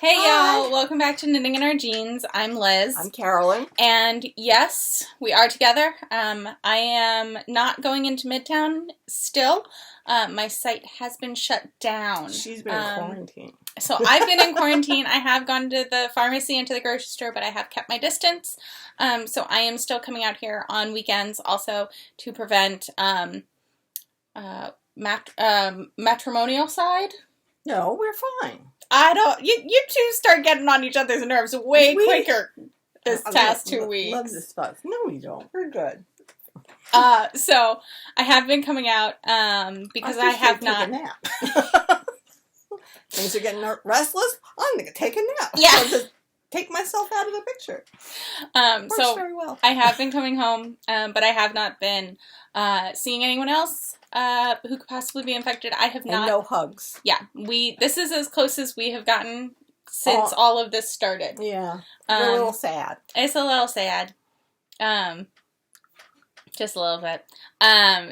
Hey y'all, welcome back to Knitting in Our Jeans. I'm Liz. I'm Carolyn. And yes, we are together. I am not going into Midtown still. My site has been shut down. She's been in quarantine. So I've been in quarantine. I have gone to the pharmacy and to the grocery store, but I have kept my distance. So I am still coming out here on weekends also to prevent matrimonial side. No, we're fine. I don't. You two start getting on each other's nerves way quicker this past 2 weeks. Love this stuff. No, we don't. We're good. So I have been coming out because I have not. Take a nap. Things are getting restless. I'm gonna take a nap. Yeah. I'll just take myself out of the picture. Works so very well. I have been coming home, but I have not been seeing anyone else who could possibly be infected. I have not. And no hugs. Yeah, this is as close as we have gotten since all of this started. Yeah, a little sad. It's a little sad. Just a little bit.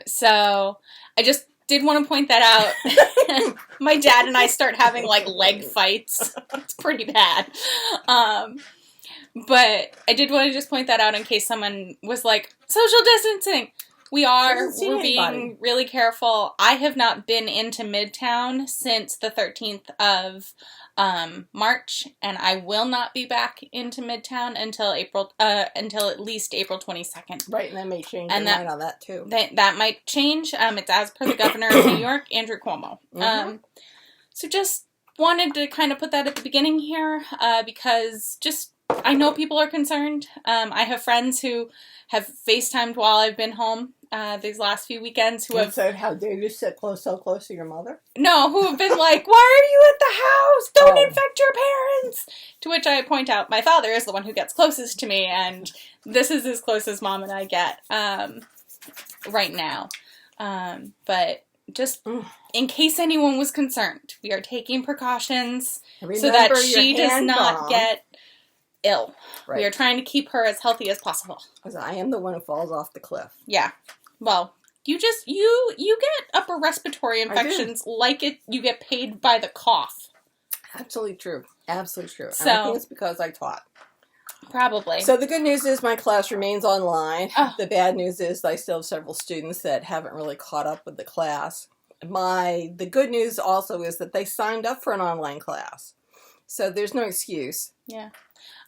So I just did want to point that out. My dad and I start having like leg fights. It's pretty bad. But I did want to just point that out in case someone was like, social distancing. We're being really careful. I have not been into Midtown since the 13th of March, and I will not be back into Midtown until at least April 22nd. Right, and that may change your mind on that too. That might change. It's as per the governor of New York, Andrew Cuomo. Mm-hmm. So just wanted to kind of put that at the beginning here, because I know people are concerned. I have friends who have FaceTimed while I've been home these last few weekends who have said, how dare you sit so close to your mother? No, who have been like, why are you at the house? Don't infect your parents! To which I point out, my father is the one who gets closest to me, and this is as close as Mom and I get right now. But just in case anyone was concerned, we are taking precautions so that she does not get ill. Right. We are trying to keep her as healthy as possible. Because I am the one who falls off the cliff. Yeah. Well, you get upper respiratory infections like you get paid by the cough. Absolutely true. Absolutely true. So, and I think it's because I taught. Probably. So the good news is my class remains online. Oh. The bad news is I still have several students that haven't really caught up with the class. The good news also is that they signed up for an online class. So there's no excuse. Yeah.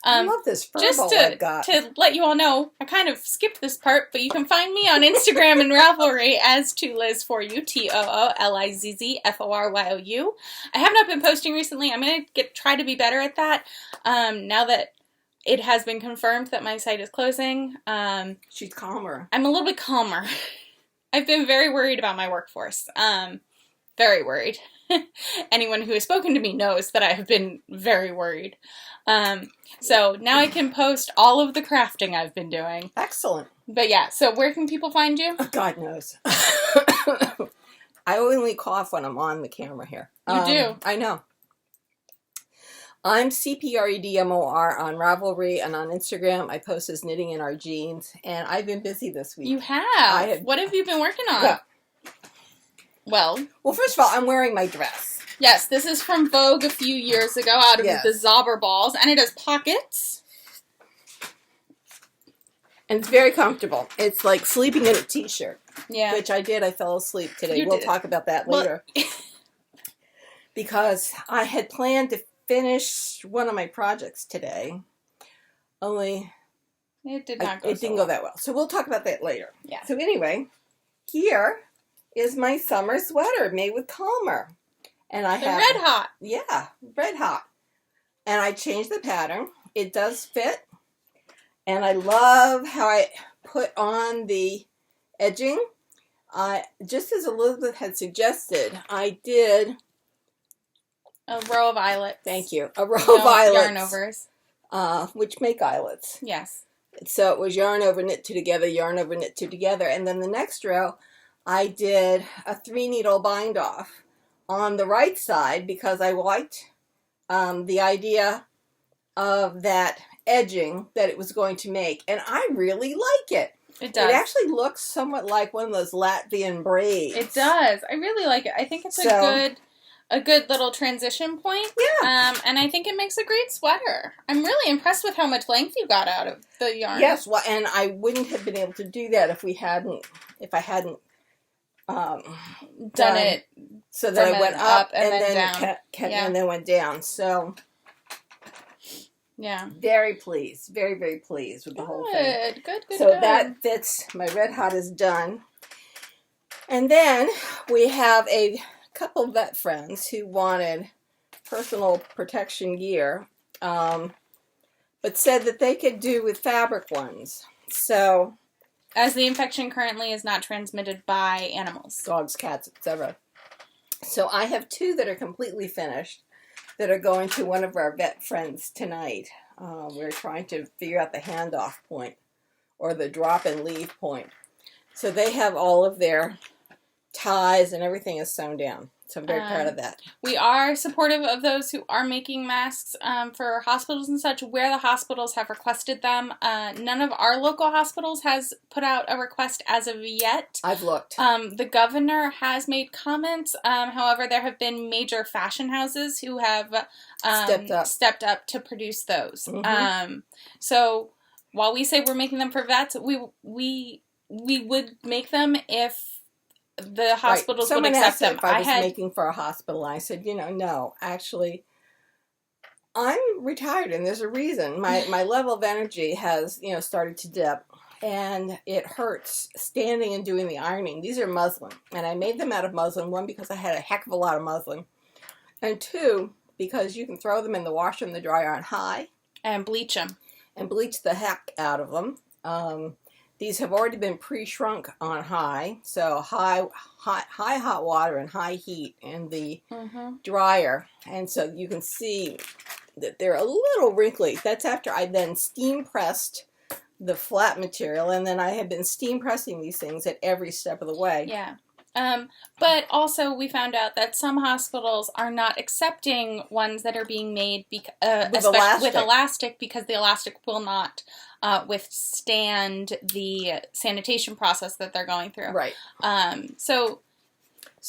I love this fur ball I've got. To let you all know, I kind of skipped this part, but you can find me on Instagram and Ravelry as Toolizzforyou, Toolizzforyou. I have not been posting recently. I'm going to try to be better at that. Now that it has been confirmed that my site is closing. She's calmer. I'm a little bit calmer. I've been very worried about my workforce. Very worried. Anyone who has spoken to me knows that I have been very worried. So now I can post all of the crafting I've been doing. Excellent. But yeah, so where can people find you? God knows. I only cough when I'm on the camera here. You do? I know. I'm cpredmor on Ravelry, and on Instagram I post as Knitting in Our Jeans, and I've been busy this week. You have? What have you been working on? Yeah. Well, first of all, I'm wearing my dress. Yes, this is from Vogue a few years ago out of the Zobber balls, and it has pockets. And it's very comfortable. It's like sleeping in a t-shirt. Yeah. Which I did. I fell asleep today. We'll talk about that later. Because I had planned to finish one of my projects today. Only it did not go It didn't go that well. So we'll talk about that later. Yeah. So anyway, here is my summer sweater made with Plummer. And I have red hot. Yeah, red hot. And I changed the pattern. It does fit. And I love how I put on the edging. Just as Elizabeth had suggested, I did a row of eyelets. Thank you. A row of eyelets. Yarn overs. Which make eyelets. Yes. So it was yarn over, knit two together, yarn over, knit two together. And then the next row, I did a 3-needle bind off on the right side because I liked the idea of that edging that it was going to make. And I really like it. It does. It actually looks somewhat like one of those Latvian braids. It does. I really like it. I think it's a good little transition point. Yeah. And I think it makes a great sweater. I'm really impressed with how much length you got out of the yarn. Yes, well, and I wouldn't have been able to do that if I hadn't done it so that I went up and then down. And then went down. So yeah, very pleased, very, very pleased with the whole thing. Good. So that fits. My Red Hot is done. And then we have a couple vet friends who wanted personal protection gear, but said that they could do with fabric ones. So, as the infection currently is not transmitted by animals. Dogs, cats, etc. So I have 2 that are completely finished that are going to one of our vet friends tonight. We're trying to figure out the handoff point or the drop and leave point. So they have all of their ties and everything is sewn down. So I'm very proud of that. We are supportive of those who are making masks for hospitals and such where the hospitals have requested them. None of our local hospitals has put out a request as of yet. I've looked. The governor has made comments. However, there have been major fashion houses who have stepped up to produce those. Mm-hmm. So while we say we're making them for vets, we would make them if the hospitals would accept them. If I was making for a hospital, I said, no, actually, I'm retired and there's a reason. My level of energy has, started to dip and it hurts standing and doing the ironing. These are muslin and I made them out of muslin. 1, because I had a heck of a lot of muslin, and 2, because you can throw them in the washer and the dryer on high. And bleach them. And bleach the heck out of them. These have already been pre-shrunk on high, so high hot water and high heat in the dryer. And so you can see that they're a little wrinkly. That's after I then steam pressed the flat material, and then I have been steam pressing these things at every step of the way. Yeah. But also we found out that some hospitals are not accepting ones that are being made with elastic because the elastic will not withstand the sanitation process that they're going through. Right. So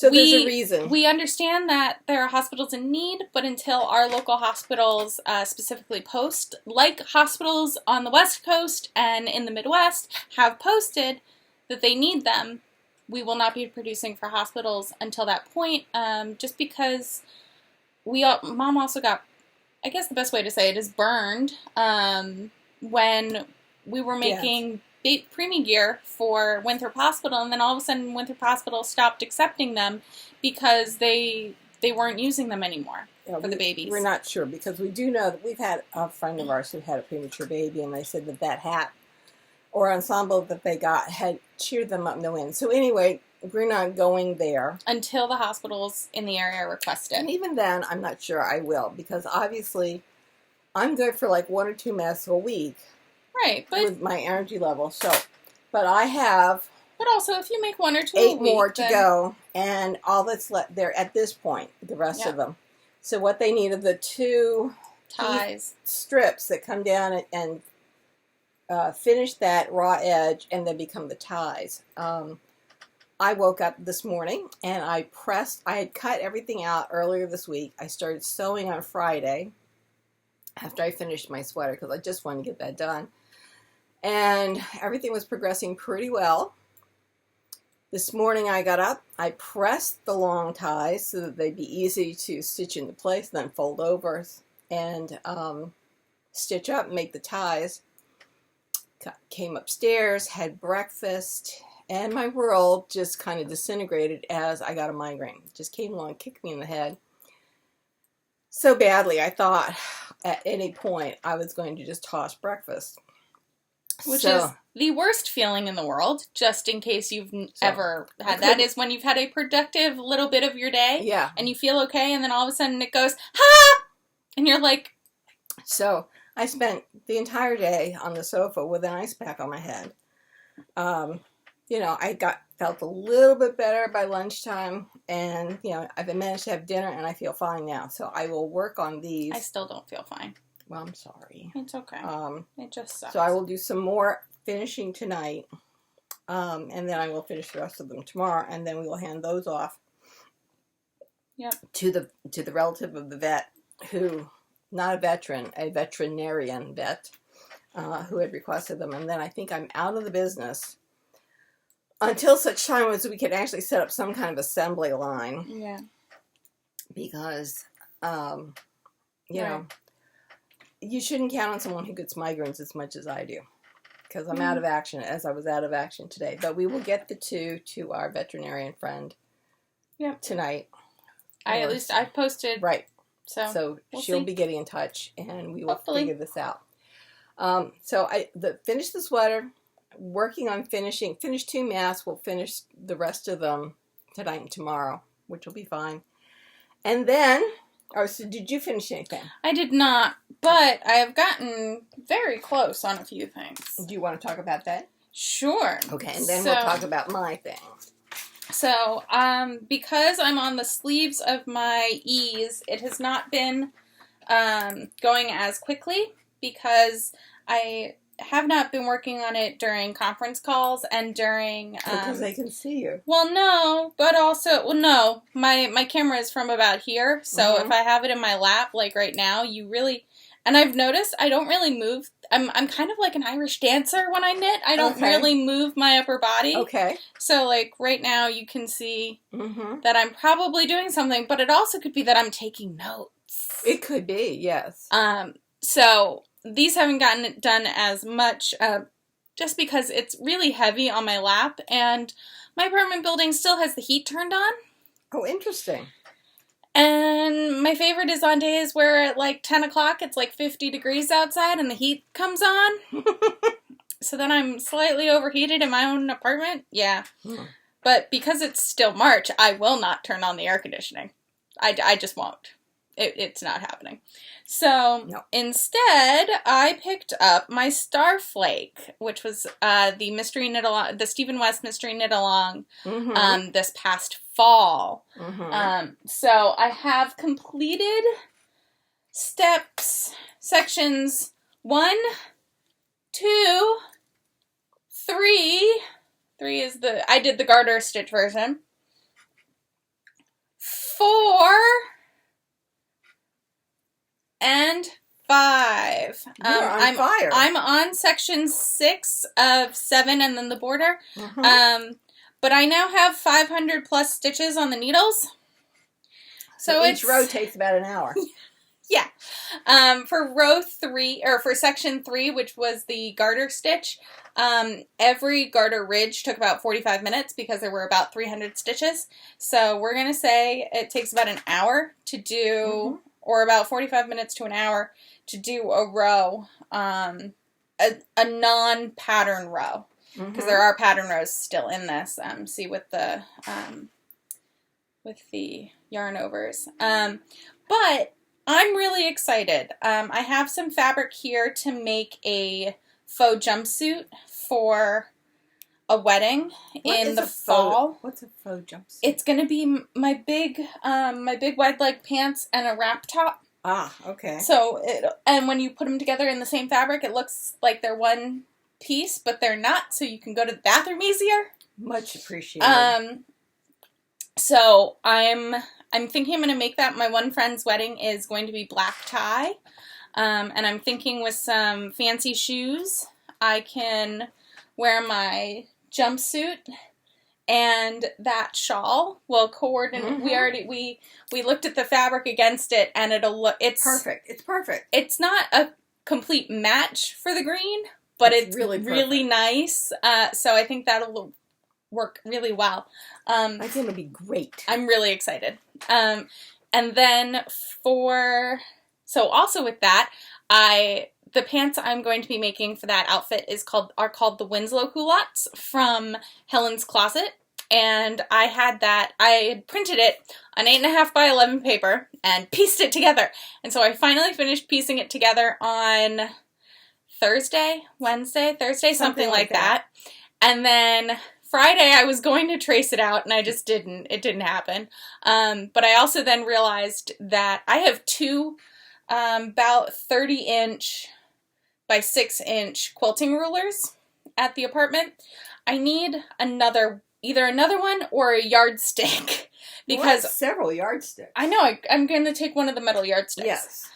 there's a reason. We understand that there are hospitals in need, but until our local hospitals specifically post, like hospitals on the West Coast and in the Midwest have posted that they need them, we will not be producing for hospitals until that point, just because Mom also got, I guess the best way to say it is burned, when we were making preemie gear for Winthrop Hospital, and then all of a sudden Winthrop Hospital stopped accepting them because they weren't using them anymore for the babies. We're not sure, because we do know that we've had a friend of ours who had a premature baby, and they said that hat or ensemble that they got had cheered them up no end. So anyway, we're not going there. Until the hospitals in the area request it. And even then, I'm not sure I will, because obviously I'm good for like 1 or 2 masks a week. Right, but with my energy level. So, but I have... But also, if you make 1 or 2 8 a week, more to go, and all that's left there at this point, the rest of them. So what they need are the 2 ties strips that come down and finish that raw edge and then become the ties. I woke up this morning and I had cut everything out earlier this week. I started sewing on Friday after I finished my sweater because I just wanted to get that done. And everything was progressing pretty well. This morning I got up, I pressed the long ties so that they'd be easy to stitch into place, then fold over and stitch up and make the ties. Came upstairs, had breakfast, and my world just kind of disintegrated as I got a migraine. It just came along, kicked me in the head so badly. I thought at any point I was going to just toss breakfast. Which is the worst feeling in the world, just in case you've ever had that, is when you've had a productive little bit of your day, and you feel okay, and then all of a sudden it goes, ha! And you're like... So, I spent the entire day on the sofa with an ice pack on my head. I felt a little bit better by lunchtime, and, I've managed to have dinner, and I feel fine now. So, I will work on these. I still don't feel fine. Well, I'm sorry. It's okay. It just sucks. So I will do some more finishing tonight, and then I will finish the rest of them tomorrow, and then we will hand those off Yep. to the relative of the vet who, not a veteran, a veterinarian vet, who had requested them. And then I think I'm out of the business until such time as we could actually set up some kind of assembly line. Yeah. Because, you know, you shouldn't count on someone who gets migraines as much as I do. Because I'm out of action, as I was out of action today. But we will get the 2 to our veterinarian friend tonight. I posted. Right. So she'll be getting in touch, and we will Hopefully. figure this out. So I finished the sweater, working on finished 2 masks. We'll finish the rest of them tonight and tomorrow, which will be fine. And then, so did you finish anything? I did not, but I have gotten very close on a few things. Do you want to talk about that? Sure. Okay, and then we'll talk about my thing. So, because I'm on the sleeves of my E's, it has not been going as quickly because I have not been working on it during conference calls and during... because they can see you. Well, no, but also... Well, no. My camera is from about here, so if I have it in my lap, like right now, you really... And I've noticed I don't really move... I'm kind of like an Irish dancer when I knit. I don't really move my upper body. Okay. So, like, right now you can see that I'm probably doing something, but it also could be that I'm taking notes. It could be, yes. So... These haven't gotten done as much just because it's really heavy on my lap, and my apartment building still has the heat turned on. Oh, interesting. And my favorite is on days where at like 10 o'clock it's like 50 degrees outside and the heat comes on. So then I'm slightly overheated in my own apartment. Yeah. But because it's still March, I will not turn on the air conditioning. I just won't. It's not happening. So instead, I picked up my Starflake, which was the mystery knit along, the Stephen West mystery knit along, this past fall. So I have completed sections 1, 2, 3. 3 is I did the garter stitch version. 4. And 5. You're on fire. I'm on section 6 of 7 and then the border. But I now have 500 plus stitches on the needles. So each row takes about an hour. Yeah. For row 3, or for section 3, which was the garter stitch, every garter ridge took about 45 minutes because there were about 300 stitches. So we're going to say it takes about an hour to do... or about 45 minutes to an hour to do a row, a non-pattern row. Because there are pattern rows still in this, see with the yarn overs. But I'm really excited. I have some fabric here to make a faux jumpsuit for a wedding in the fall. What's a faux jumpsuit? It's going to be my big wide leg pants and a wrap top. Ah, okay. So, and when you put them together in the same fabric, it looks like they're one piece, but they're not, so you can go to the bathroom easier. Much appreciated. So I'm thinking I'm going to make that. My one friend's wedding is going to be black tie, and I'm thinking with some fancy shoes, I can wear my jumpsuit and that shawl will coordinate. We looked at the fabric against it, and it's perfect. It's perfect. It's not a complete match for the green, but it's really nice. So I think that'll work really well. I think it'll be great. I'm really excited. And then also with that, the pants I'm going to be making for that outfit are called the Winslow Culottes from Helen's Closet. And I had printed it on 8.5 by 11 paper and pieced it together. And so I finally finished piecing it together on Wednesday, something like that. And then Friday I was going to trace it out and I just didn't. It didn't happen. But I also then realized that I have 2 about 30-inch by 6-inch quilting rulers at the apartment. I need either another one or a yardstick Because several yardsticks. I know, I'm going to take one of the metal yardsticks. Yes.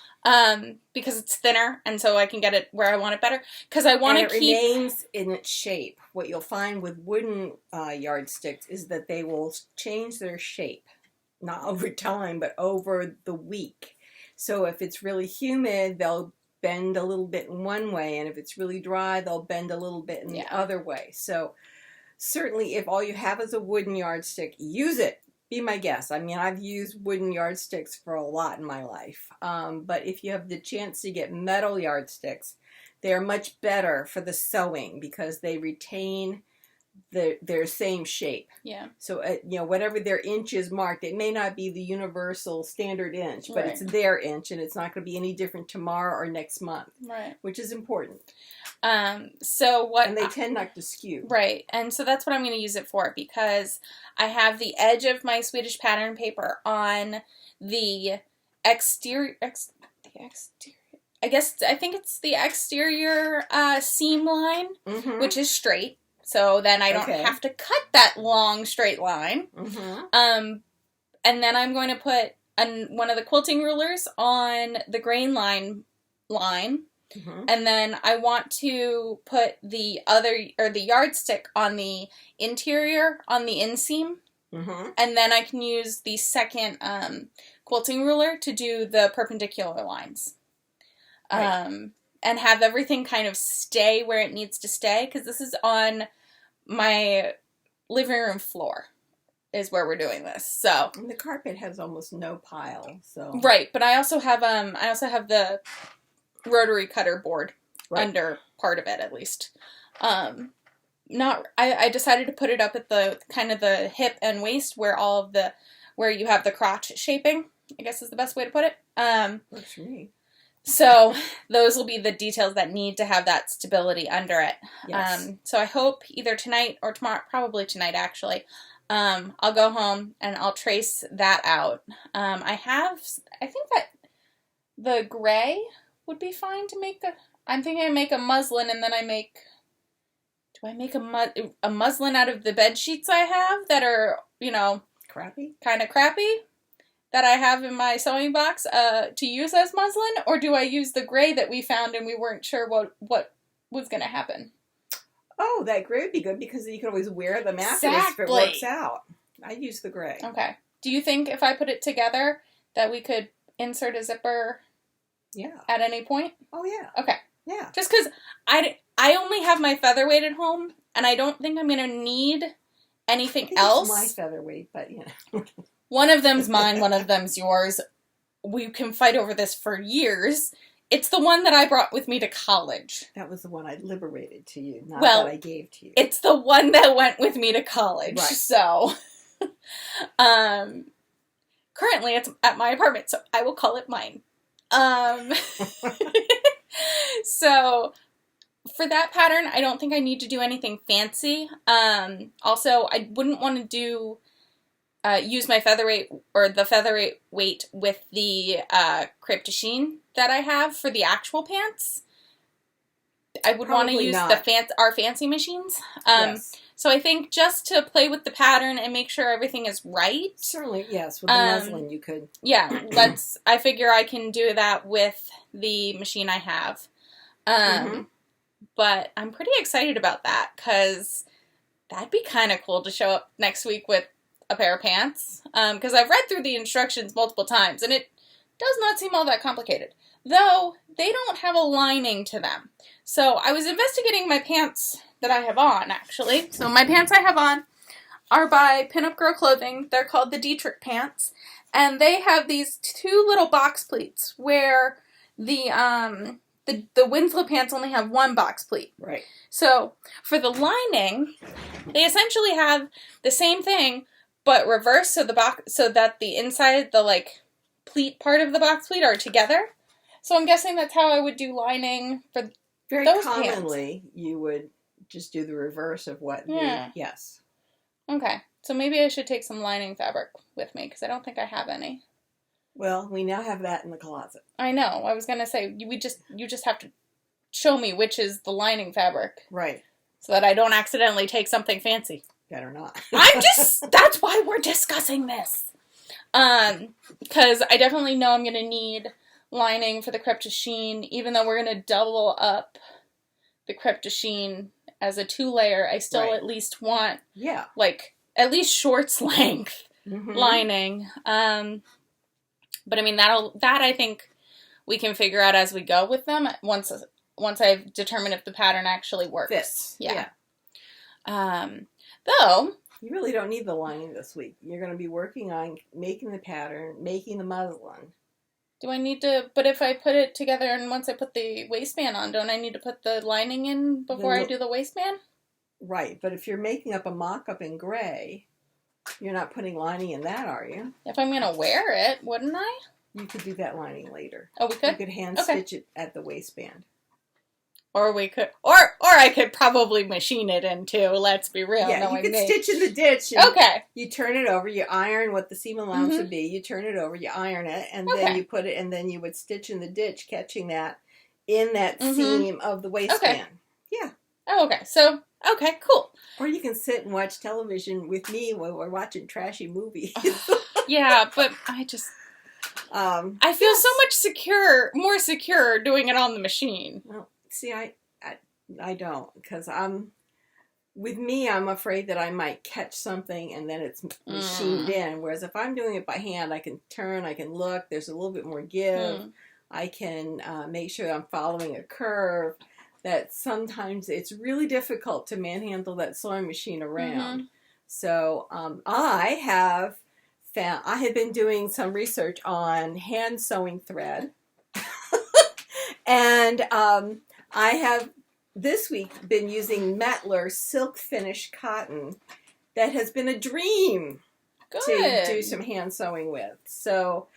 Because it's thinner, and so I can get it where I want it better. Because I want to keep... it remains in its shape. What you'll find with wooden yardsticks is that they will change their shape. Not over time, but over the week. So if it's really humid, they'll bend a little bit in one way, and if it's really dry, they'll bend a little bit in the other way. So certainly, if all you have is a wooden yardstick, use it. Be my guest. I mean, I've used wooden yardsticks for a lot in my life. But if you have the chance to get metal yardsticks, they're much better for the sewing because they retain their same shape. Yeah. So, whatever their inch is marked, it may not be the universal standard inch, but it's their inch, and it's not going to be any different tomorrow or next month. Right. Which is important. And they tend not to skew. Right. And so that's what I'm going to use it for, because I have the edge of my Swedish pattern paper on the exterior, I think it's the exterior seam line, which is straight. So then I don't have to cut that long straight line. And then I'm going to put one of the quilting rulers on the grain line. And then I want to put the yardstick on the interior, on the inseam. And then I can use the second quilting ruler to do the perpendicular lines. Right. And have everything kind of stay where it needs to stay, because this is on my living room floor is where we're doing this. So and the carpet has almost no pile. So right, but I also have the rotary cutter board under part of it at least. I decided to put it up at the kind of the hip and waist where where you have the crotch shaping, I guess is the best way to put it. Works for me. So those will be the details that need to have that stability under it. Yes. So I hope either tonight or tomorrow, probably tonight actually, I'll go home and I'll trace that out. I think that the gray would be fine to make I'm thinking I make a muslin, and then do I make a muslin out of the bed sheets I have that are, kind of crappy? That I have in my sewing box to use as muslin, or do I use the gray that we found and we weren't sure what was going to happen? Oh, that gray would be good because you can always wear them afterwards if it works out. I use the gray. Okay. Do you think if I put it together that we could insert a zipper at any point? Oh, yeah. Okay. Yeah. Just because I only have my featherweight at home, and I don't think I'm going to need anything else. It's my featherweight, but One of them's mine, one of them's yours. We can fight over this for years. It's the one that I brought with me to college. That was the one I liberated to you, not that I gave to you. It's the one that went with me to college. Right. So, currently it's at my apartment, so I will call it mine. So, for that pattern, I don't think I need to do anything fancy. Also, I wouldn't want to use my featherweight or the featherweight weight with the crepe de chine that I have for the actual pants. I would want to use our fancy machines. Yes. So I think just to play with the pattern and make sure everything is right. Certainly, yes. With the muslin, you could. Yeah, I figure I can do that with the machine I have. But I'm pretty excited about that because that'd be kind of cool to show up next week with a pair of pants, because I've read through the instructions multiple times, and it does not seem all that complicated, though they don't have a lining to them. So I was investigating my pants that I have on, actually. So my pants I have on are by Pinup Girl Clothing. They're called the Dietrich pants, and they have these two little box pleats where the Winslow pants only have one box pleat. Right. So for the lining, they essentially have the same thing, but reverse, so that the inside, the pleat part of the box pleat are together. So I'm guessing that's how I would do lining for those pants. Very commonly, you would just do the reverse of what yes. Okay, so maybe I should take some lining fabric with me, because I don't think I have any. Well, we now have that in the closet. I know. I was going to say, you just have to show me which is the lining fabric. Right. So that I don't accidentally take something fancy. better not. That's why we're discussing this. Because I definitely know I'm going to need lining for the crepe de chine, even though we're going to double up the crepe de chine as a 2-layer. I still at least want, like, at least shorts length lining. But I mean, that I think we can figure out as we go with them once I've determined if the pattern actually works. Fits. Yeah. Though, you really don't need the lining this week. You're going to be working on making the pattern, making the muslin. Do I need to, but if I put it together and once I put the waistband on, don't I need to put the lining in before I do the waistband? Right, but if you're making up a mock-up in gray, you're not putting lining in that, are you? If I'm going to wear it, wouldn't I? You could do that lining later. Oh, we could? You could hand stitch it at the waistband. Or we could, or I could probably machine it in too. Let's be real. Yeah, you could stitch in the ditch. And you turn it over. You iron what the seam allowance would be. You turn it over. You iron it, and then you put it, and then you would stitch in the ditch, catching that in that seam of the waistband. Yeah. Oh, okay. So, okay, cool. Or you can sit and watch television with me while we're watching trashy movies. Yeah, but I just, I feel so much more secure doing it on the machine. Well, see, I don't, because with me, I'm afraid that I might catch something and then it's machined in. Whereas if I'm doing it by hand, I can turn, I can look, there's a little bit more give. I can make sure I'm following a curve. That sometimes it's really difficult to manhandle that sewing machine around. So I have been doing some research on hand sewing thread. And I have this week been using Metler silk finish cotton that has been a dream to do some hand sewing with. So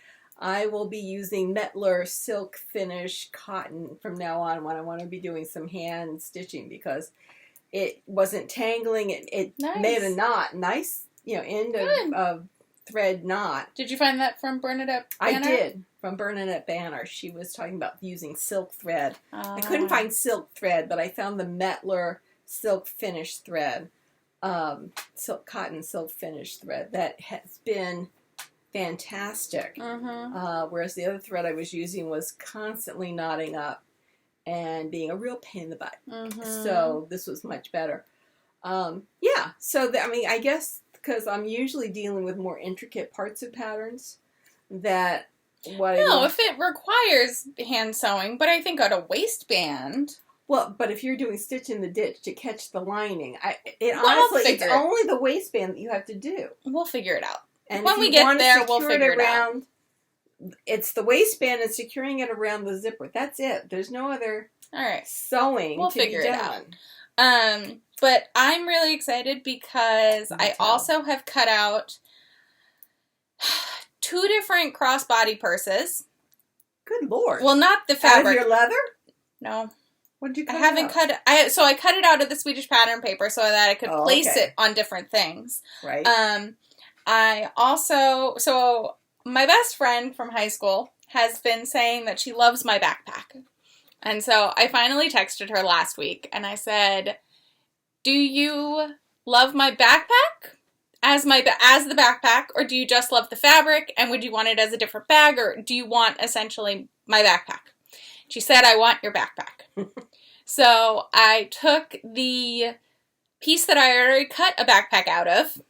I will be using Metler silk finish cotton from now on when I want to be doing some hand stitching, because it wasn't tangling. It made a knot, nice, end of thread knot. Did you find that from Bernadette Banner? I did, from Bernadette Banner. She was talking about using silk thread. I couldn't find silk thread, but I found the Metler silk finish thread, cotton silk finish thread that has been fantastic. Whereas the other thread I was using was constantly knotting up and being a real pain in the butt. So this was much better. So I guess because I'm usually dealing with more intricate parts of patterns, if it requires hand sewing, but I think on a waistband. Well, but if you're doing stitch in the ditch to catch the lining, honestly, it's only the waistband that you have to do. We'll figure it out. And when we get there, we'll figure it out. It's the waistband and securing it around the zipper. That's it. There's no other sewing to be done. It out. But I'm really excited because I also have cut out 2 different crossbody purses. Good Lord. Well, not the fabric. Out of your leather? No. What did you cut I haven't out? So I cut it out of the Swedish pattern paper so that I could place it on different things. Right. So my best friend from high school has been saying that she loves my backpack. And so I finally texted her last week and I said, do you love my backpack as the backpack, or do you just love the fabric and would you want it as a different bag, or do you want essentially my backpack? She said, I want your backpack. So I took the piece that I already cut a backpack out of,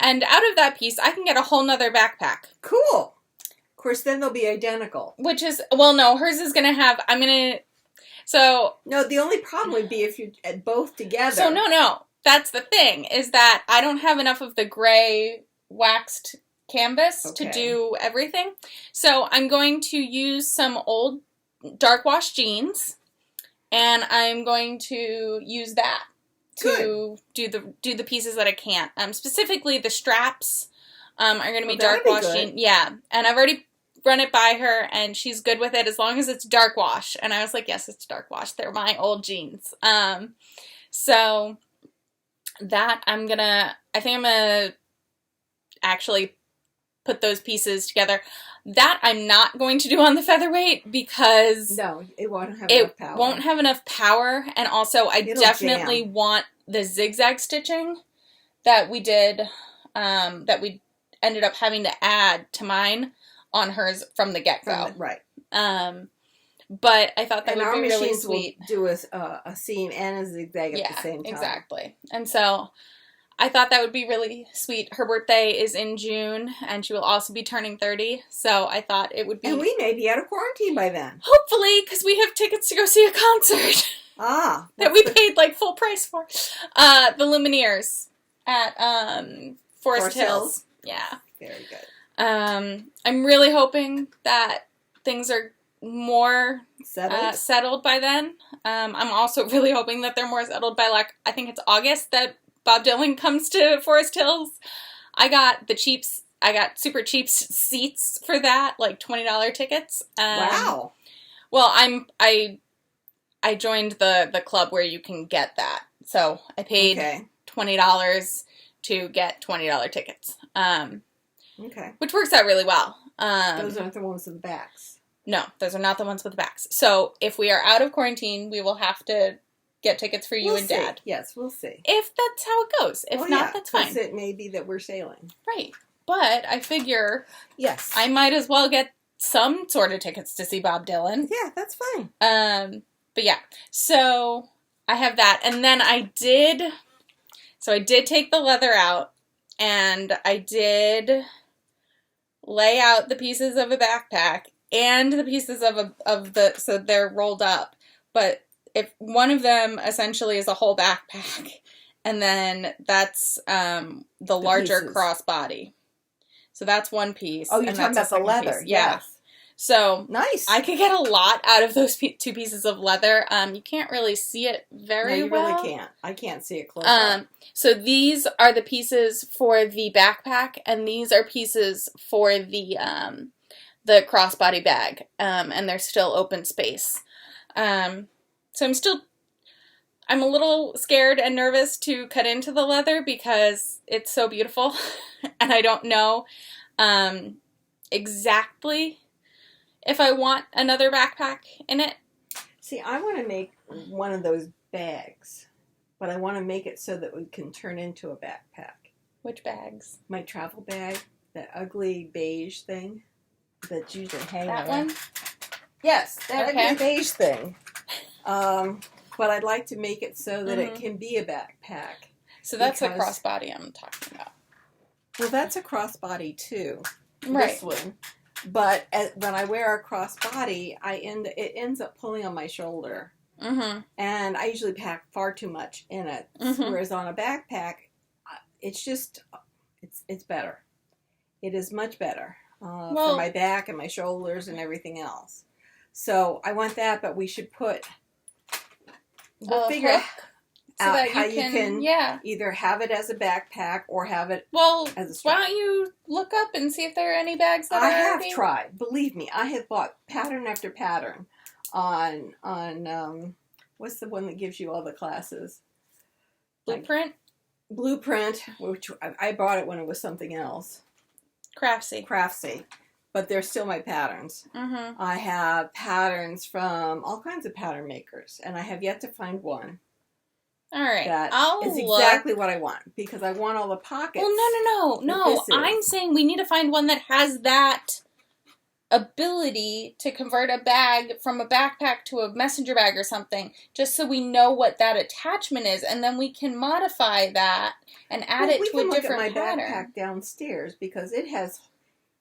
and out of that piece, I can get a whole nother backpack. Cool. Of course, then they'll be identical. No, hers is going to have, No, the only problem would be if you're both together. So no. That's the thing, is that I don't have enough of the gray waxed canvas to do everything. So I'm going to use some old dark wash jeans, and I'm going to use that to do the pieces that I can't. Specifically, the straps are going to be dark wash jeans. Yeah, and I've already run it by her, and she's good with it as long as it's dark wash. And I was like, yes, it's dark wash. They're my old jeans. So that I think I'm gonna actually put those pieces together. That I'm not going to do on the featherweight because it won't have enough power. It won't have enough power, and also I definitely want the zigzag stitching that we did, that we ended up having to add to mine on hers from the get-go. Right. But I thought that would be really sweet. Will do a seam and a zigzag at the same time. Exactly. And so I thought that would be really sweet. Her birthday is in June, and she will also be turning 30, so I thought it would be... And we may be out of quarantine by then. Hopefully, because we have tickets to go see a concert. That we paid, like, full price for. The Lumineers at Forest Hills. Yeah. Very good. I'm really hoping that things are more settled by then. I'm also really hoping that they're more settled by, like, I think it's August that Bob Dylan comes to Forest Hills. I got super cheap seats for that, like $20 tickets. Wow. Well, I joined the club where you can get that. So I paid $20 to get $20 tickets. Which works out really well. Those aren't the ones with the backs. No, those are not the ones with the backs. So if we are out of quarantine, we will have to get tickets for you and Dad. Yes, we'll see. If that's how it goes. If not, that's fine. It may be that we're sailing. Right. But I figure I might as well get some sort of tickets to see Bob Dylan. Yeah, that's fine. But yeah. So I have that. And then I did take the leather out, and I did lay out the pieces of a backpack and the pieces so they're rolled up. But if one of them essentially is a whole backpack, and then that's the larger pieces. Crossbody. So that's one piece. Oh, you're talking about the leather. Piece. Yeah. Yes. So nice. I could get a lot out of those two pieces of leather. You can't really see it very well. No, you really can't. I can't see it close up. So these are the pieces for the backpack, and these are pieces for the crossbody bag. And they're still open space. So I'm a little scared and nervous to cut into the leather because it's so beautiful, and I don't know exactly if I want another backpack in it. See, I want to make one of those bags, but I want to make it so that we can turn into a backpack. Which bags? My travel bag, that ugly beige thing that's usually hanging That around. one? Yes, that ugly beige thing. But I'd like to make it so that it can be a backpack. So that's a crossbody I'm talking about. Well, that's a crossbody too. Right. This one. But when I wear a crossbody, it ends up pulling on my shoulder. Mm-hmm. And I usually pack far too much in it. Mm-hmm. Whereas on a backpack, it's better. It is much better for my back and my shoulders and everything else. So I want that, but we should we'll figure out how you can either have it as a backpack or have it as a strap. Why don't you look up and see if there are any bags that I have tried. Believe me, I have bought pattern after pattern on what's the one that gives you all the classes? Blueprint, which I bought it when it was something else. Craftsy. But they're still my patterns. Mm-hmm. I have patterns from all kinds of pattern makers, and I have yet to find one. All right. That is exactly what I want, because I want all the pockets. Well, no. I'm saying we need to find one that has that ability to convert a bag from a backpack to a messenger bag or something, just so we know what that attachment is, and then we can modify that and add it to a different pattern. We can look at my backpack downstairs, because it has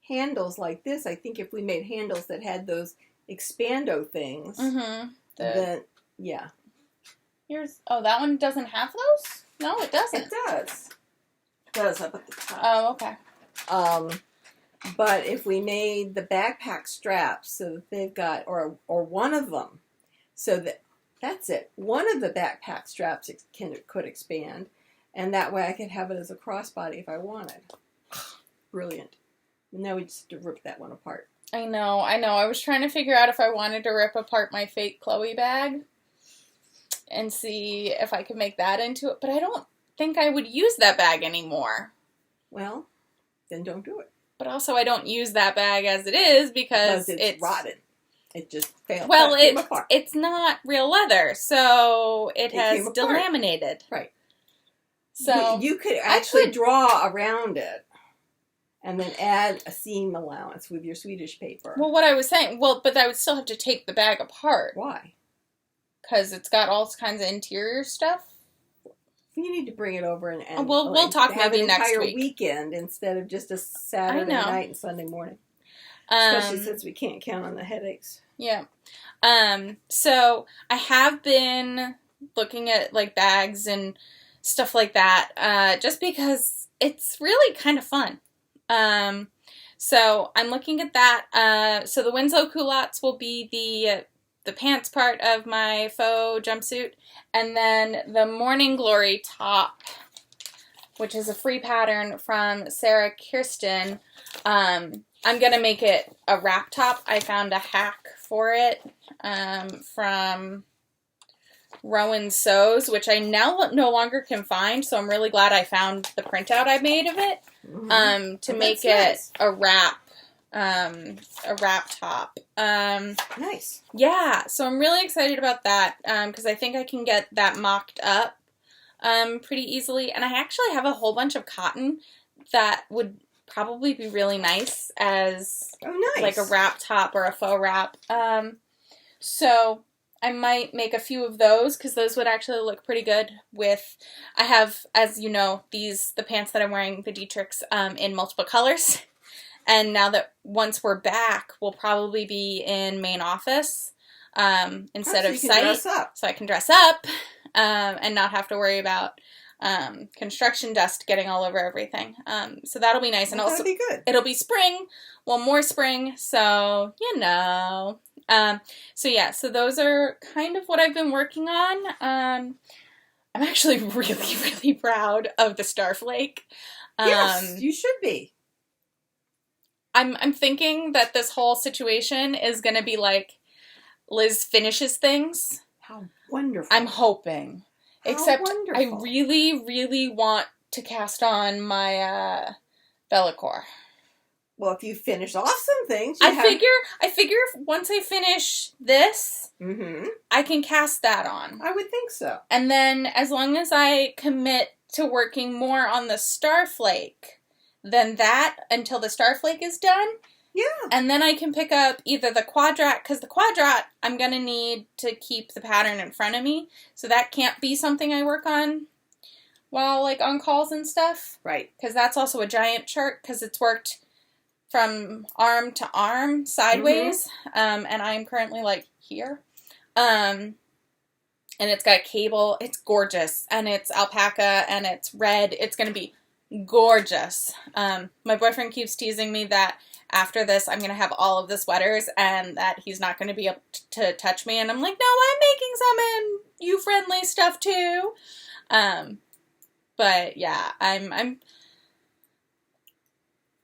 handles like this. I think if we made handles that had those expando things, then that one doesn't have those? No, it doesn't. It does. It does up at the top. Oh, okay. But if we made the backpack straps so that they've got, or one of them, so that's it. One of the backpack straps could expand, and that way I could have it as a crossbody if I wanted. Brilliant. Now we just have to rip that one apart. I know. I was trying to figure out if I wanted to rip apart my fake Chloe bag and see if I could make that into it, but I don't think I would use that bag anymore. Well, then don't do it. But also I don't use that bag as it is because it's rotten. It just failed. Well, it's not real leather, so it has delaminated. Right. So you could actually draw around it and then add a seam allowance with your Swedish paper. Well, what I was saying, but I would still have to take the bag apart. Why? Because it's got all kinds of interior stuff. You need to bring it over and we'll talk maybe next week. Have an entire weekend instead of just a Saturday night and Sunday morning. Especially since we can't count on the headaches. Yeah. So I have been looking at like bags and stuff like that, just because it's really kind of fun. So I'm looking at that. So the Winslow Culottes will be the pants part of my faux jumpsuit, and then the Morning Glory top, which is a free pattern from Sarah Kirsten. I'm going to make it a wrap top. I found a hack for it from Rowan Sews, which I now no longer can find, so I'm really glad I found the printout I made of it to make it a wrap top. Nice. Yeah, so I'm really excited about that because I think I can get that mocked up pretty easily, and I actually have a whole bunch of cotton that would probably be really nice as like a wrap top or a faux wrap. So I might make a few of those because those would actually look pretty good with, I have, as you know, the pants that I'm wearing, the Dietrichs, in multiple colors. And now that once we're back, we'll probably be in main office instead of site. So I can dress up and not have to worry about construction dust getting all over everything. So that'll be nice. And also, that'll be good. It'll be spring. Well, more spring. So, you know. So yeah, so those are kind of what I've been working on. I'm actually really, really proud of the Starflake. Yes, you should be. I'm thinking that this whole situation is going to be like Lizz finishes things. How wonderful. I'm hoping. Except I really, really want to cast on my Vellichor. Well, if you finish off some things, I figure once I finish this, I can cast that on. I would think so. And then as long as I commit to working more on the Starflake than that until the Starflake is done. Yeah. And then I can pick up either the Quadrat, because the Quadrat I'm going to need to keep the pattern in front of me. So that can't be something I work on while like on calls and stuff. Right. Because that's also a giant chart because it's worked from arm to arm sideways. And I'm currently like here. And it's got a cable. It's gorgeous. And it's alpaca and it's red. It's going to be gorgeous. My boyfriend keeps teasing me that after this, I'm going to have all of the sweaters and that he's not going to be able to touch me. And I'm like, no, I'm making some you-friendly stuff too. But yeah,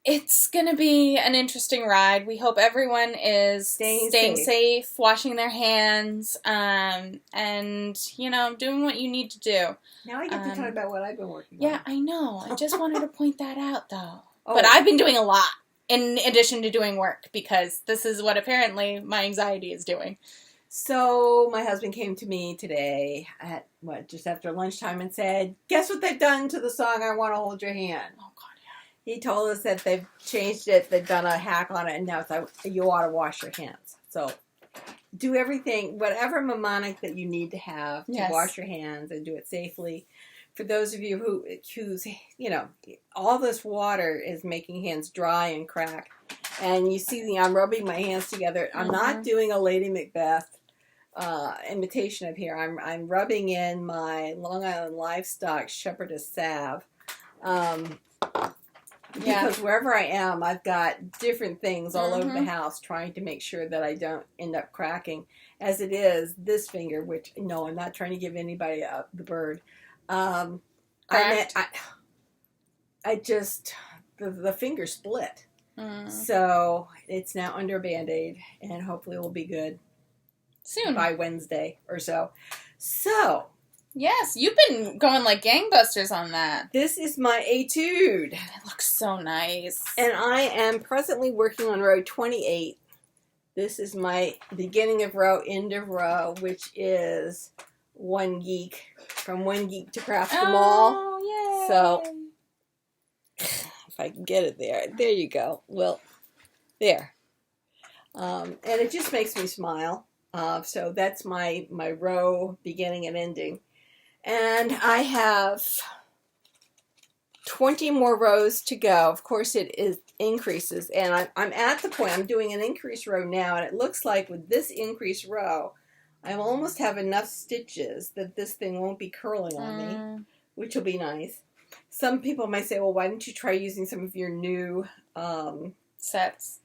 it's going to be an interesting ride. We hope everyone is staying safe, washing their hands, and, you know, doing what you need to do. Now I get to talk about what I've been working on. Yeah, I know. I just wanted to point that out, though. Oh. But I've been doing a lot in addition to doing work because this is what apparently my anxiety is doing. So my husband came to me today at, just after lunchtime and said, guess what they've done to the song I Want to Hold Your Hand? Oh, God, yeah. He told us that they've changed it, they've done a hack on it, and now it's like, you ought to wash your hands. So do everything, whatever mnemonic that you need to have to wash your hands and do it safely. For those of you who's, you know, all this water is making hands dry and crack. And you see I'm rubbing my hands together. I'm not doing a Lady Macbeth imitation of here. I'm rubbing in my Long Island Livestock Shepherdess salve. Because wherever I am, I've got different things all over the house trying to make sure that I don't end up cracking. As it is, this finger, which, no, I'm not trying to give anybody the bird. I just, the finger split. So it's now under a Band-Aid and hopefully it will be good soon by Wednesday or so. So. Yes, you've been going like gangbusters on that. This is my Etude. It looks so nice. And I am presently working on row 28. This is my beginning of row, end of row, which is One Geek, from One Geek to Craft Them All. Oh, So, if I can get it there you go. Well, there. And it just makes me smile. So that's my row beginning and ending. And I have 20 more rows to go. Of course, it increases. And I'm at the point, I'm doing an increase row now. And it looks like with this increase row, I almost have enough stitches that this thing won't be curling on me, which will be nice. Some people might say, well, why don't you try using some of your new sets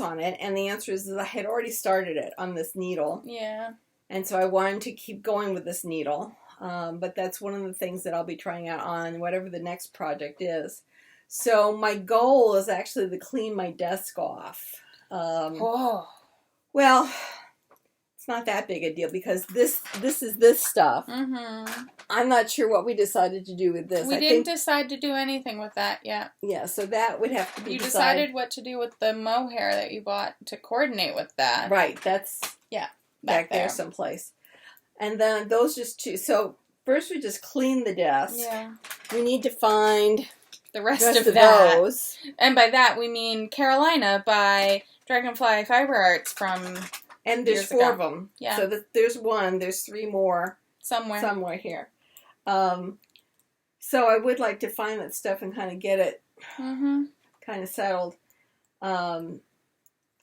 on it? And the answer is I had already started it on this needle. Yeah. And so I wanted to keep going with this needle. But that's one of the things that I'll be trying out on whatever the next project is. So my goal is actually to clean my desk off. Well, it's not that big a deal because this is this stuff. Mm-hmm. I'm not sure what we decided to do with this. We didn't decide to do anything with that yet. Yeah, so that would have to be You decided what to do with the mohair that you bought to coordinate with that. Right, that's back there someplace. And then those just two. So first we just clean the desk. Yeah. We need to find the rest of that. Those. And by that we mean Carolina by Dragonfly Fiber Arts from... And there's 4 of them. Yeah. So there's one. There's 3 more. Somewhere here. So I would like to find that stuff and kind of get it kind of settled. And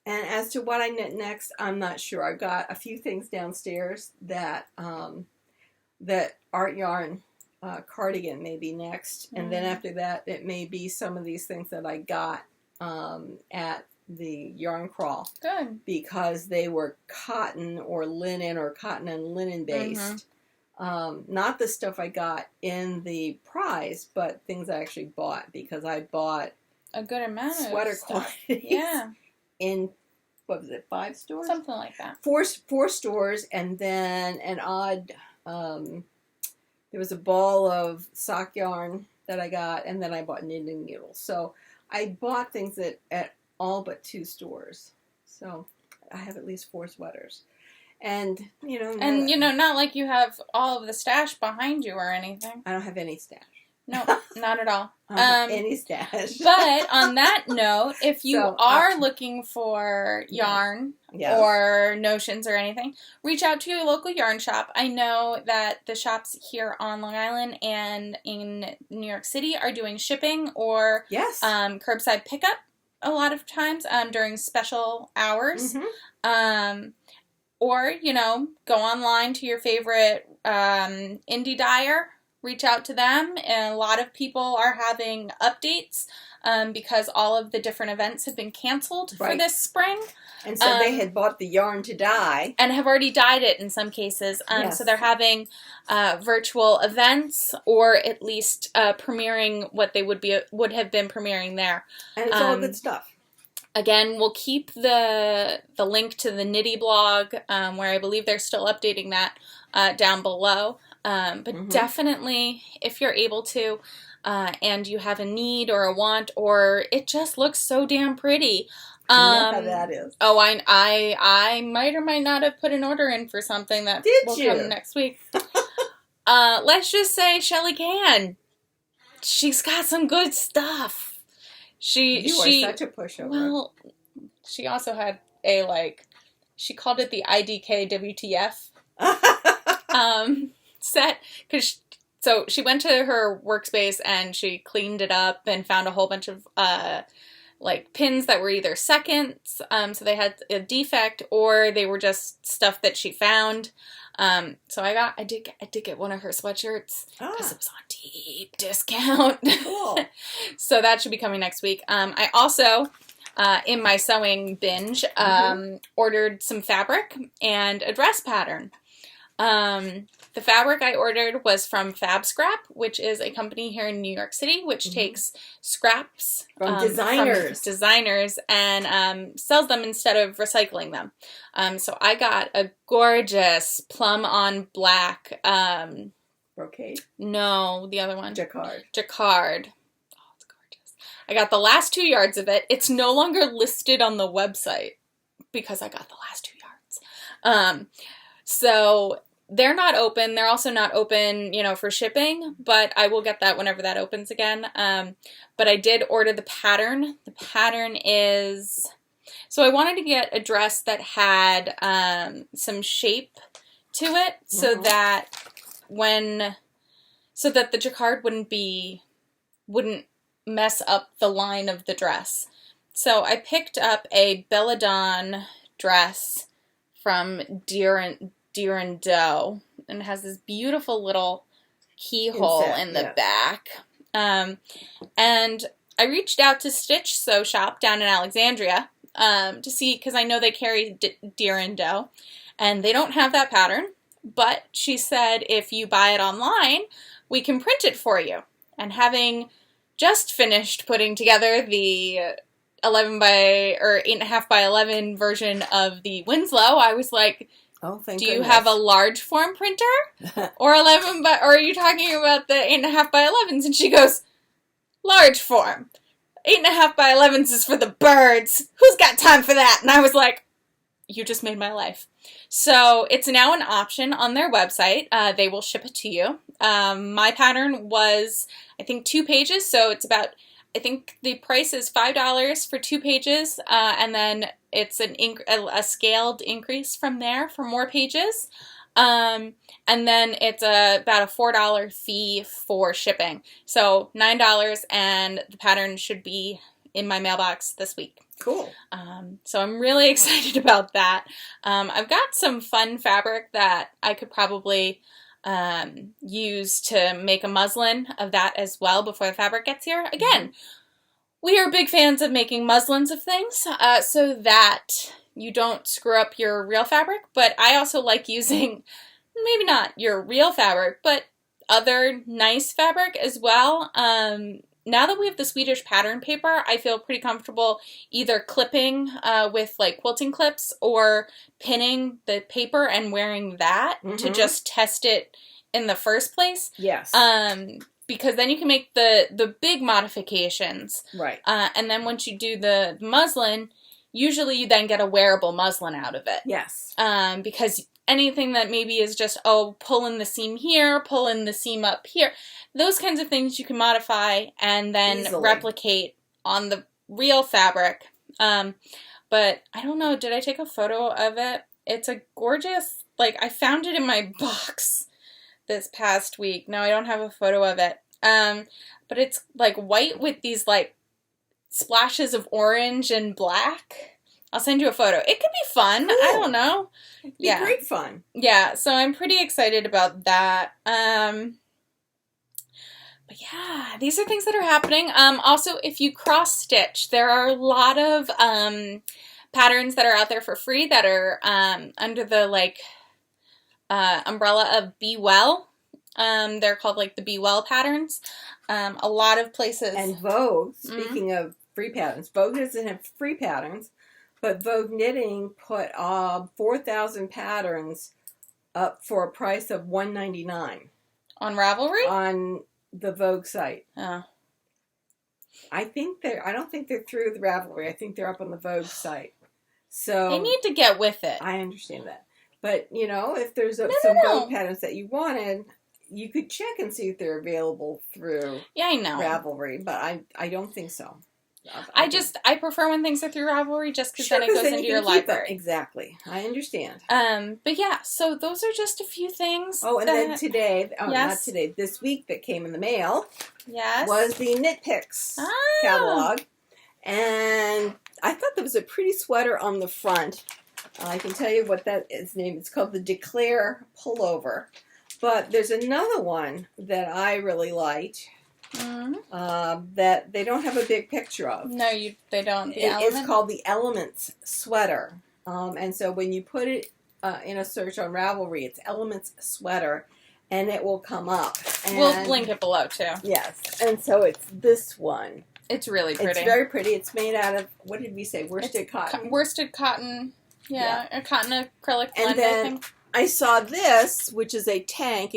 as to what I knit next, I'm not sure. I've got a few things downstairs that that art yarn cardigan may be next. And then after that, it may be some of these things that I got at the yarn crawl. Good. Because they were cotton or linen or cotton and linen based. Not the stuff I got in the prize, but things I actually bought because I bought a good amount of sweater stuff. quantities. Yeah. In, what was it, 5 stores? Something like that. 4 stores, and then an odd, there was a ball of sock yarn that I got, and then I bought knitting needles. So I bought things at all but 2 stores. So I have at least 4 sweaters. And, not like you have all of the stash behind you or anything. I don't have any stash. No, not at all. I don't have any stash. But on that note, if you are looking for yarn or notions or anything, reach out to your local yarn shop. I know that the shops here on Long Island and in New York City are doing shipping or curbside pickup a lot of times during special hours. Or, go online to your favorite indie dyer, reach out to them, and a lot of people are having updates because all of the different events have been canceled for this spring. And so they had bought the yarn to dye. And have already dyed it in some cases. So they're having virtual events or at least premiering what they would have been premiering there. And it's all good stuff. Again, we'll keep the link to the Knitty blog, where I believe they're still updating that, down below. But definitely, if you're able to, and you have a need or a want, or it just looks so damn pretty. You know how that is. Oh, I might or might not have put an order in for something that will come next week. Let's just say Shelly can. She's got some good stuff. You are such a pushover. Well, she also had she called it the IDK WTF set, so she went to her workspace and she cleaned it up and found a whole bunch of pins that were either seconds, so they had a defect, or they were just stuff that she found. So I did get one of her sweatshirts because it was on deep discount. Cool. So that should be coming next week. I also, in my sewing binge, ordered some fabric and a dress pattern. The fabric I ordered was from Fab Scrap, which is a company here in New York City, which takes scraps from designers and sells them instead of recycling them. So I got a gorgeous plum on black. Brocade? No, the other one. Jacquard. Oh, it's gorgeous. I got the last 2 yards of it. It's no longer listed on the website because I got the last 2 yards. So they're not open. They're also not open, for shipping, but I will get that whenever that opens again. But I did order the pattern. The pattern is... So I wanted to get a dress that had some shape to it, so that the jacquard wouldn't mess up the line of the dress. So I picked up a Belladone dress from Deer and Doe, and it has this beautiful little keyhole in the back. And I reached out to Stitch Sew Shop down in Alexandria to see, because I know they carry Deer and Doe, and they don't have that pattern, but she said if you buy it online, we can print it for you. And having just finished putting together the 8.5 by 11 version of the Winslow, I was like, oh, thank do goodness. You have a large form printer? Or 11 by, or are you talking about the 8.5 by 11s? And she goes, large form. 8.5 by 11s is for the birds. Who's got time for that? And I was like, you just made my life. So it's now an option on their website. They will ship it to you. My pattern was, I think, 2 pages. So it's about, I think the price is $5 for 2 pages. And then it's a scaled increase from there for more pages. And then it's about a $4 fee for shipping. So $9, and the pattern should be in my mailbox this week. Cool. So I'm really excited about that. I've got some fun fabric that I could probably use to make a muslin of that as well before the fabric gets here. Again, we are big fans of making muslins of things so that you don't screw up your real fabric, but I also like using, maybe not your real fabric, but other nice fabric as well. Now that we have the Swedish pattern paper, I feel pretty comfortable either clipping with like quilting clips or pinning the paper and wearing that to just test it in the first place. Yes. Because then you can make the big modifications. Right. And then once you do the muslin, usually you then get a wearable muslin out of it. Yes. Because anything that maybe is just, pull in the seam here, pull in the seam up here, those kinds of things you can modify and then easily replicate on the real fabric. But I don't know, did I take a photo of it? It's a gorgeous, I found it in my box this past week. No, I don't have a photo of it. But it's white with these splashes of orange and black. I'll send you a photo. It could be fun. Cool. I don't know. It'd be great fun. Yeah, so I'm pretty excited about that. But yeah, these are things that are happening. Also, if you cross-stitch, there are a lot of patterns that are out there for free that are under the umbrella of Be Well. They're called the Be Well patterns. A lot of places. And Vogue, speaking of free patterns, Vogue doesn't have free patterns, but Vogue Knitting put 4,000 patterns up for a price of $1.99 on Ravelry? On the Vogue site. Oh. I don't think they're through the Ravelry. I think they're up on the Vogue site. So they need to get with it. I understand that. But, if there's some Vogue patterns that you wanted, you could check and see if they're available through Ravelry, but I don't think so. I prefer when things are through Ravelry just because then it goes into your library. Exactly. I understand. But yeah, so those are just a few things. Oh, and then today, not today, this week that came in the mail was the Knit Picks catalog. And I thought there was a pretty sweater on the front. I can tell you what that is named. It's called the Declare Pullover. But there's another one that I really liked. That they don't have a big picture of. No, they don't. It's called the Elements Sweater. And so when you put it in a search on Ravelry, it's Elements Sweater, and it will come up. And we'll link it below, too. Yes. And so it's this one. It's really pretty. It's very pretty. It's made out of, what did we say, worsted cotton? Worsted cotton. Yeah, a cotton acrylic blend, and then, I think. I saw this, which is a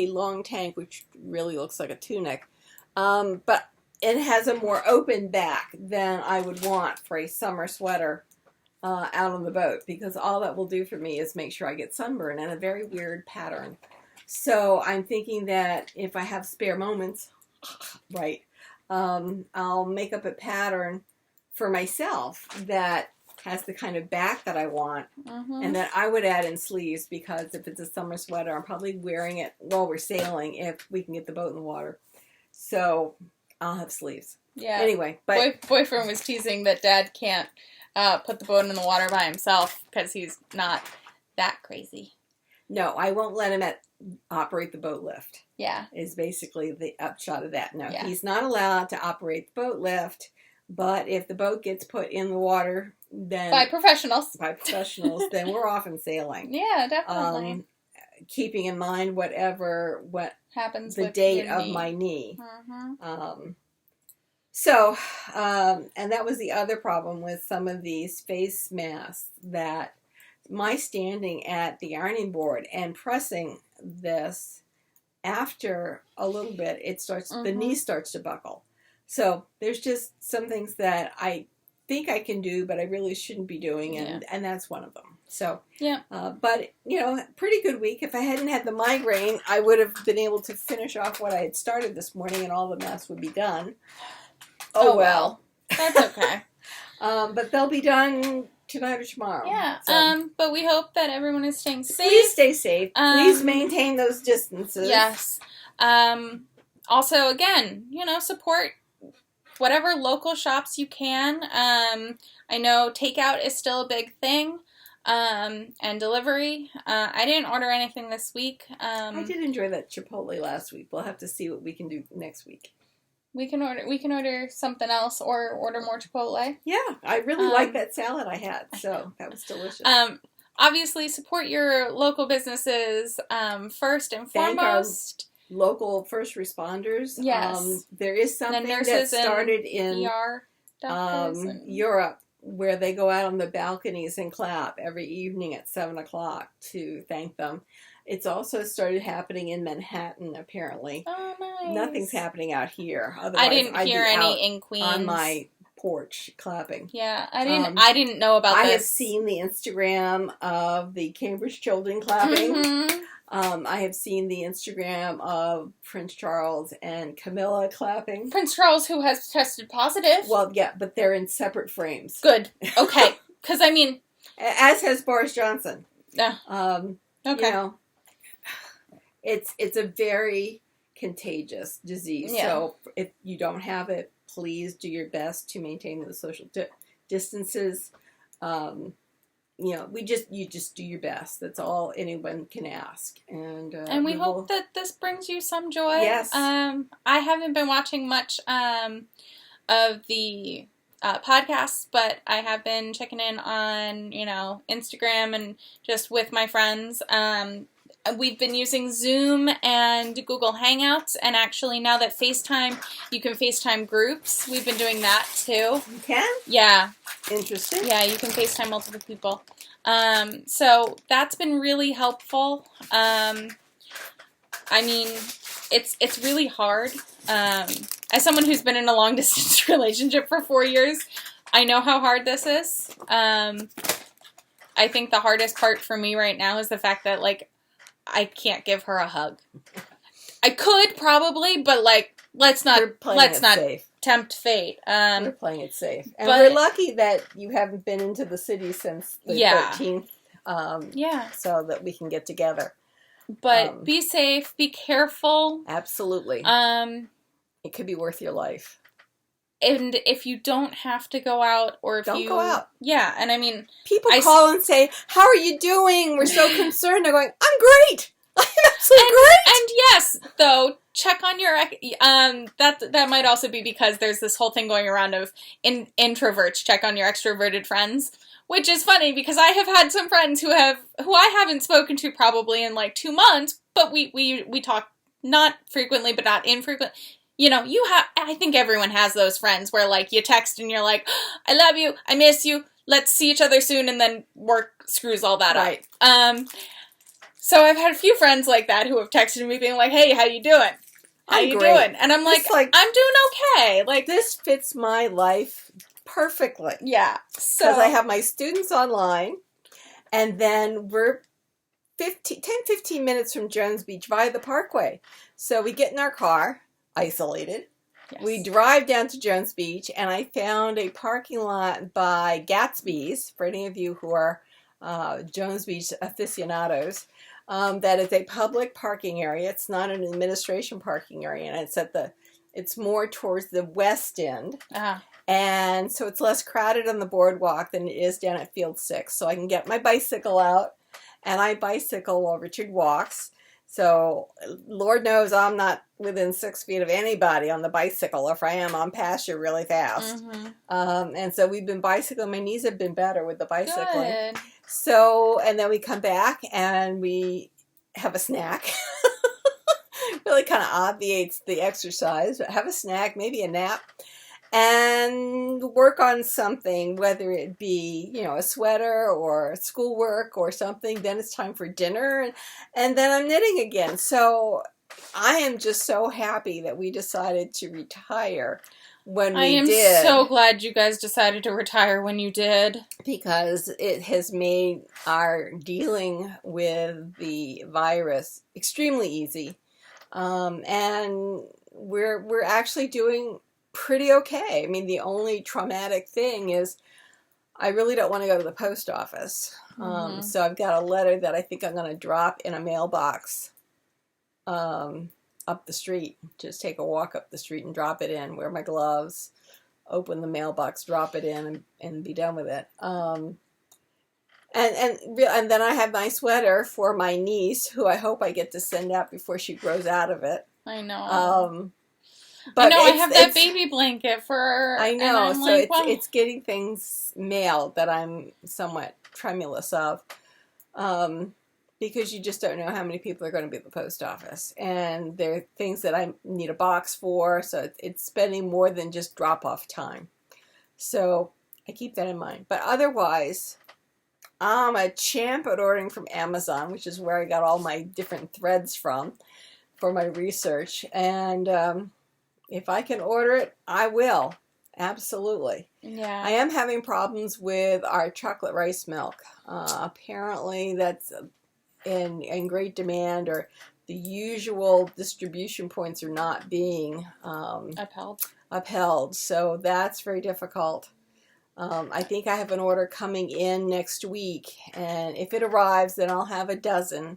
long tank, which really looks like a tunic. But it has a more open back than I would want for a summer sweater out on the boat, because all that will do for me is make sure I get sunburn and a very weird pattern. So I'm thinking that if I have spare moments, right, I'll make up a pattern for myself that has the kind of back that I want, and that I would add in sleeves, because if it's a summer sweater, I'm probably wearing it while we're sailing if we can get the boat in the water. So I'll have sleeves. Yeah. Anyway, but boyfriend was teasing that Dad can't put the boat in the water by himself because he's not that crazy. No, I won't let him operate the boat lift. Yeah. Is basically the upshot of that. No, Yeah. He's not allowed to operate the boat lift, but if the boat gets put in the water, then by professionals, then we're off and sailing. Yeah, definitely. Keeping in mind what happens the with date your of knee. my knee. Mm-hmm. And that was the other problem with some of these face masks, that my standing at the ironing board and pressing this, after a little bit, the knee starts to buckle. So there's just some things that I think I can do, but I really shouldn't be doing, and that's one of them. So, yeah. But, pretty good week. If I hadn't had the migraine, I would have been able to finish off what I had started this morning, and all the mess would be done. Oh well. That's okay. But they'll be done tonight or tomorrow. Yeah. So. But we hope that everyone is staying safe. Please stay safe. Please maintain those distances. Yes. Also, again, support whatever local shops you can. I know takeout is still a big thing. And delivery. I didn't order anything this week. I did enjoy that Chipotle last week. We'll have to see what we can do next week. We can order something else, or order more Chipotle. Yeah, I really liked that salad I had, so that was delicious. Obviously, support your local businesses first and foremost. Local first responders. Yes. There is something that started in ER Europe, where they go out on the balconies and clap every evening at 7:00 to thank them. It's also started happening in Manhattan, apparently. Oh, nice. Nothing's happening out here. Otherwise, I didn't hear any in Queens. On my porch clapping. Yeah, I didn't know about this. I have seen the Instagram of the Cambridge children clapping. Mm-hmm. I have seen the Instagram of Prince Charles and Camilla clapping. Prince Charles, who has tested positive. Well, yeah, but they're in separate frames. Good. Okay. Because, as has Boris Johnson. Yeah. Okay. It's a very contagious disease. Yeah. So if you don't have it, please do your best to maintain the social distances. You just do your best. That's all anyone can ask. And we hope that this brings you some joy. Yes. I haven't been watching much of the podcasts, but I have been checking in on, Instagram and just with my friends. We've been using Zoom and Google Hangouts, and actually now that you can FaceTime groups, we've been doing that too. You can? Yeah. Interesting. Yeah, you can FaceTime multiple people. So that's been really helpful. It's really hard. As someone who's been in a long distance relationship for 4 years, I know how hard this is. I think the hardest part for me right now is the fact that, I can't give her a hug. I could probably, but let's not safe. Tempt fate. We're playing it safe, and we're lucky that you haven't been into the city since the 13th. So that we can get together. But be safe. Be careful. Absolutely. It could be worth your life. And if you don't have to go out, or if don't go out. Yeah, and people call and say, "How are you doing? We're so concerned." They're going, "I'm great. I'm absolutely great." And yes, though, check on your that might also be because there's this whole thing going around of introverts check on your extroverted friends, which is funny because I have had some friends who I haven't spoken to probably in 2 months, but we talk not frequently, but not infrequently. I think everyone has those friends where, you text and you're like, I love you, I miss you, let's see each other soon, and then work screws all that up. So I've had a few friends like that who have texted me being like, hey, how you doing? How you doing? And I'm like, I'm doing okay. This fits my life perfectly. Yeah. Because I have my students online, and then we're 10-15 minutes from Jones Beach via the Parkway. So we get in our car, isolated. Yes. We drive down to Jones Beach, and I found a parking lot by Gatsby's, for any of you who are Jones Beach aficionados. That is a public parking area. It's not an administration parking area, and it's more towards the west end. Uh-huh. And so it's less crowded on the boardwalk than it is down at Field 6. So I can get my bicycle out, and I bicycle while Richard walks. So Lord knows I'm not within 6 feet of anybody on the bicycle. If I am, I'm past you really fast. Mm-hmm. And so we've been bicycling. My knees have been better with the bicycling. Good. So, and then we come back and we have a snack. Really kind of obviates the exercise, but have a snack, maybe a nap, and work on something, whether it be, a sweater or schoolwork or something. Then it's time for dinner, and then I'm knitting again. So I am just so happy that we decided to retire when we did. I am so glad you guys decided to retire when you did. Because it has made our dealing with the virus extremely easy. And we're actually doing pretty okay. I mean, the only traumatic thing is I really don't want to go to the post office. Mm-hmm. So I've got a letter that I think I'm going to drop in a mailbox up the street. Just take a walk up the street and drop it in. Wear my gloves, open the mailbox, drop it in, and be done with it. And then I have my sweater for my niece, who I hope I get to send out before she grows out of it. I know. But I have that baby blanket for her. I know, and so well. it's getting things mailed that I'm somewhat tremulous of. Because you just don't know how many people are going to be at the post office. And there are things that I need a box for, so it's spending more than just drop-off time. So I keep that in mind. But otherwise, I'm a champ at ordering from Amazon, which is where I got all my different threads from for my research. And if I can order it, I will. Absolutely. Yeah. I am having problems with our chocolate rice milk. Apparently that's in great demand, or the usual distribution points are not being upheld. So that's very difficult. I think I have an order coming in next week, and if it arrives, then I'll have a dozen,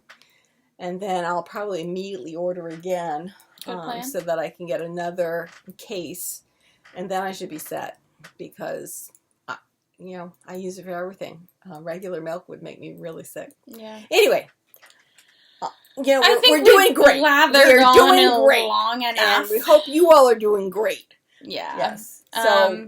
and then I'll probably immediately order again, so that I can get another case, and then I should be set, because I use it for everything. Regular milk would make me really sick. Yeah. Anyway, we're doing great. We're doing great, long enough, and we hope you all are doing great. Yeah. Yes. So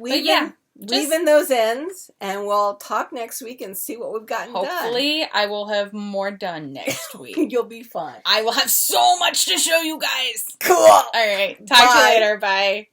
leaving those ends, and we'll talk next week and see what we've gotten done. Hopefully, I will have more done next week. You'll be fine. I will have so much to show you guys. Cool. All right. Talk to you later. Bye.